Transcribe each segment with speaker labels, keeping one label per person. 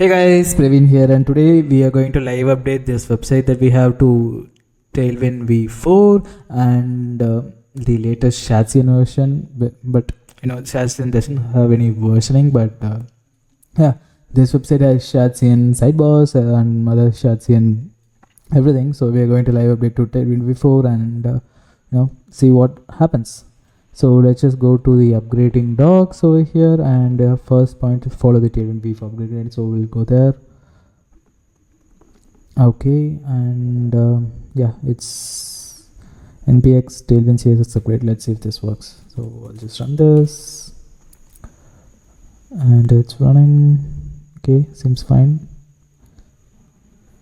Speaker 1: Hey guys, Praveen here, and today we are going to live update this website that we have to Tailwind V4 and the latest shadcn version. But shadcn doesn't have any versioning, but yeah, this website has shadcn sidebars and other shadcn everything. So we are going to live update to Tailwind V4 and see what happens. So let's just go to the upgrading docs over here, and first point is follow the Tailwind V4 upgrade. So we'll go there. Okay, and yeah, it's npx Tailwind CSS upgrade. Let's see if this works. So I'll just run this, and it's running. Okay, seems fine.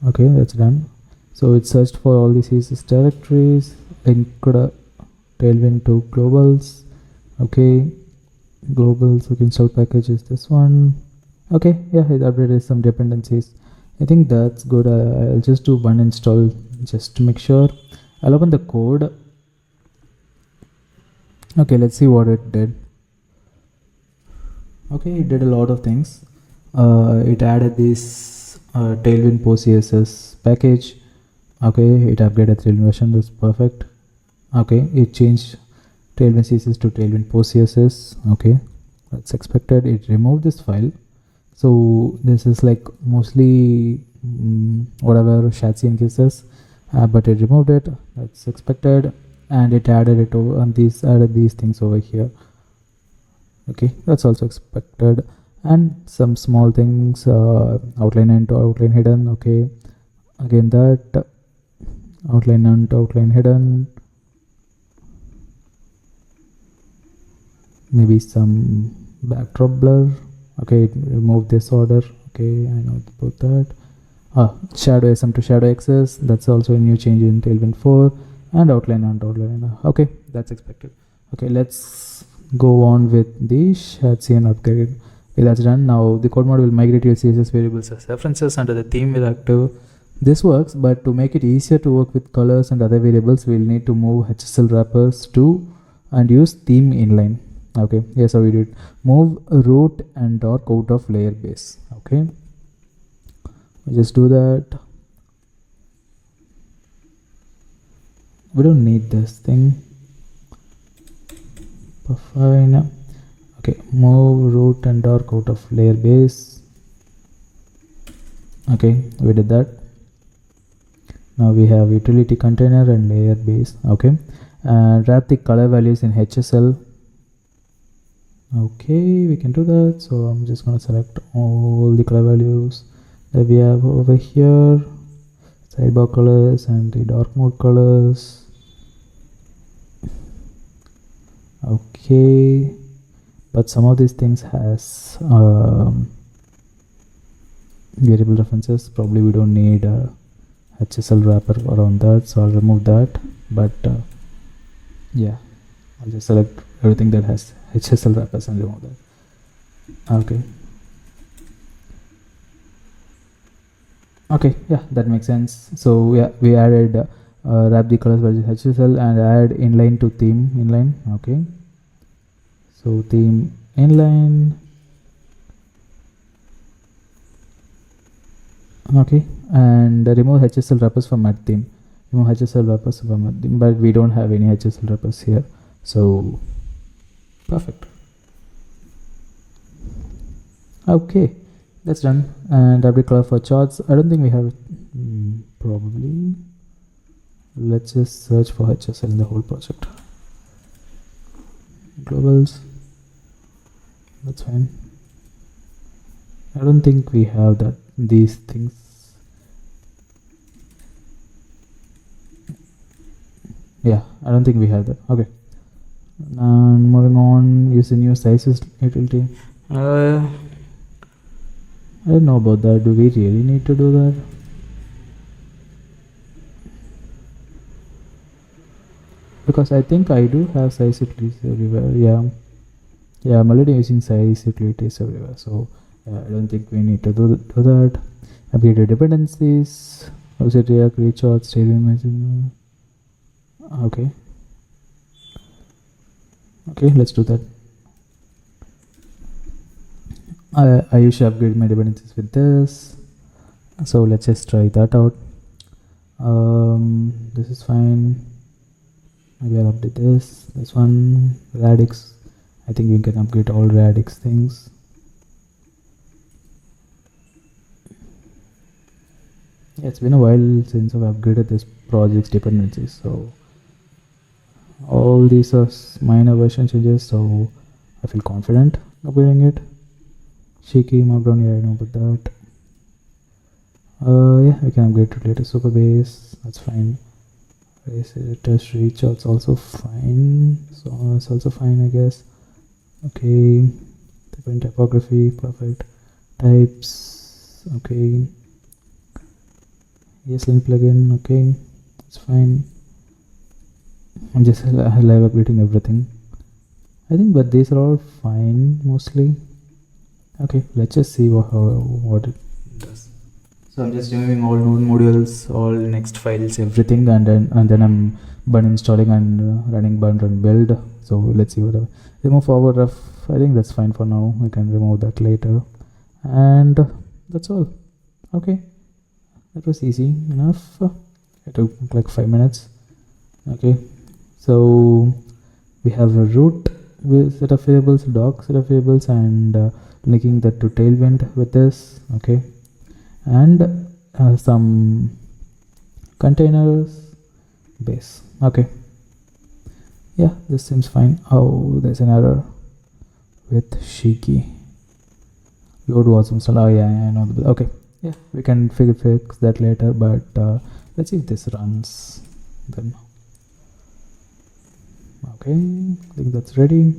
Speaker 1: Okay, that's done. So it searched for all the CSS directories, linked Tailwind to globals. Okay, globals. Okay, install package is this one. Okay, yeah, it updated some dependencies. I think that's good. I'll just do one install just to make sure. I'll open the code. Okay, let's see what it did. Okay, it did a lot of things. It added this Tailwind post CSS package. Okay, it upgraded Tailwind version. That's perfect. Okay, it changed Tailwind CSS to Tailwind post CSS. Okay, that's expected. It removed this file. So this is like mostly whatever shadcn cases, but it removed it. That's expected, and it added it over on added these things over here. Okay, that's also expected, and some small things, outline and outline hidden. Okay, again that outline and outline hidden. Maybe some backdrop blur. Okay, remove this order. Okay, I know about that. Shadow SM to shadow access. That's also a new change in Tailwind 4, and outline and outline. Okay, that's expected. Okay, let's go on with the shadcn upgrade. Okay, that's done. Now the code mod will migrate your CSS variables as references under the theme will active. This works, but to make it easier to work with colors and other variables, we'll need to move HSL wrappers to and use theme inline. Okay, here's how we did. Move root and dark out of layer base. Okay, just do that. We don't need this thing. Fine. Okay, move root and dark out of layer base. Okay, we did that. Now we have utility container and layer base. Okay, and wrap the color values in HSL. Okay, we can do that. So I'm just going to select all the color values that we have over here, sidebar colors and the dark mode colors. Okay, but some of these things has variable references. Probably we don't need a HSL wrapper around that, so I'll remove that. But yeah, I'll just select everything that has HSL wrappers and remove that. Okay, yeah, that makes sense. So yeah, we added wrap the colors by HSL and add inline to theme inline. Okay, so theme inline. Okay, and remove HSL wrappers from add theme. Remove HSL wrappers from add theme, but we don't have any HSL wrappers here, so perfect. Okay, that's done. And update color for charts. I don't think we have. Probably. Let's just search for HSL in the whole project. Globals. That's fine. I don't think we have that. These things. Yeah, I don't think we have that. Okay. And moving on, use the new sizes utility. I don't know about that. Do we really need to do that? Because I think I do have size utilities everywhere. Yeah, I'm already using size utilities everywhere, so I don't think we need to do that. Updated dependencies, also React, recharts, Tailwind. Okay, let's do that. I usually upgrade my dependencies with this, so let's just try that out. This is fine. Maybe I'll update this one. Radix, I think we can upgrade all Radix things. Yeah, it's been a while since I've upgraded this project's dependencies, so all these are minor version changes, so I feel confident upgrading it. Shaky Markdown, yeah, I know about that. Yeah, we can upgrade to latest super base, that's fine. Test reach, it's also fine, so it's also fine, I guess. Okay, different typography, perfect. Types, okay. ESLint plugin, okay, it's fine. I'm just live updating everything, I think, but these are all fine mostly. Okay, let's just see what it does. So I'm just removing all node modules, all next files, everything, and then I'm burn installing and running burn run build. So let's see what remove forward ref. I think that's fine for now. We can remove that later, and that's all. Okay, that was easy enough. It took like 5 minutes. Okay, so we have a root with set of variables, doc set of variables, and linking that to Tailwind with this. Okay, and some containers base. Okay, yeah, this seems fine. Oh, there's an error with Shiki. Load was installed. Oh yeah, I know. Okay, yeah, we can fix that later, but let's see if this runs then. Okay, I think that's ready.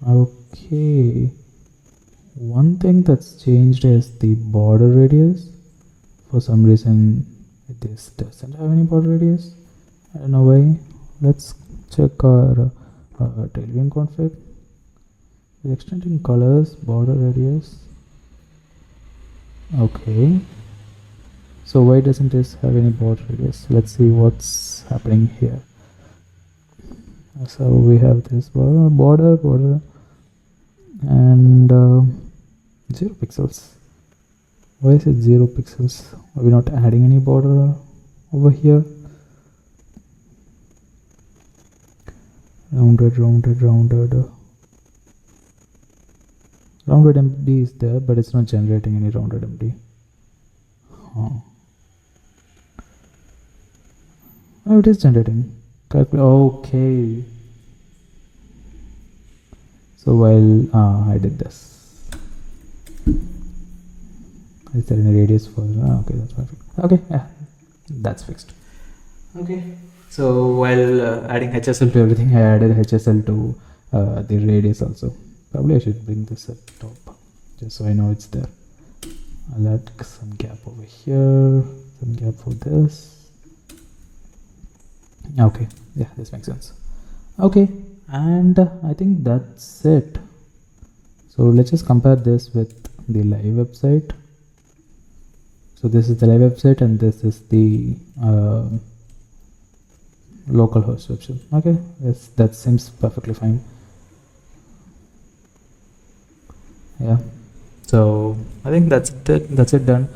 Speaker 1: Okay, one thing that's changed is the border radius. For some reason this doesn't have any border radius, I don't know why. Let's check our Tailwind config. We're extending colors, border radius. Okay, so why doesn't this have any border radius? Let's see what's happening here. So we have this border and 0 pixels. Why is it 0 pixels? Are we not adding any border over here? Rounded MD is there, but it's not generating any rounded MD. Oh, it is generating. Okay, so while I did this, is there any radius for okay, that's perfect. Okay, yeah, that's fixed. Okay, so while adding HSL to everything, I added HSL to the radius also. Probably I should bring this at top just so I know it's there. I'll add some gap over here, some gap for this. Okay, yeah, this makes sense. Okay, and I think that's it. So let's just compare this with the live website. So this is the live website and this is the localhost website. Okay, yes, that seems perfectly fine. Yeah, so I think that's it done.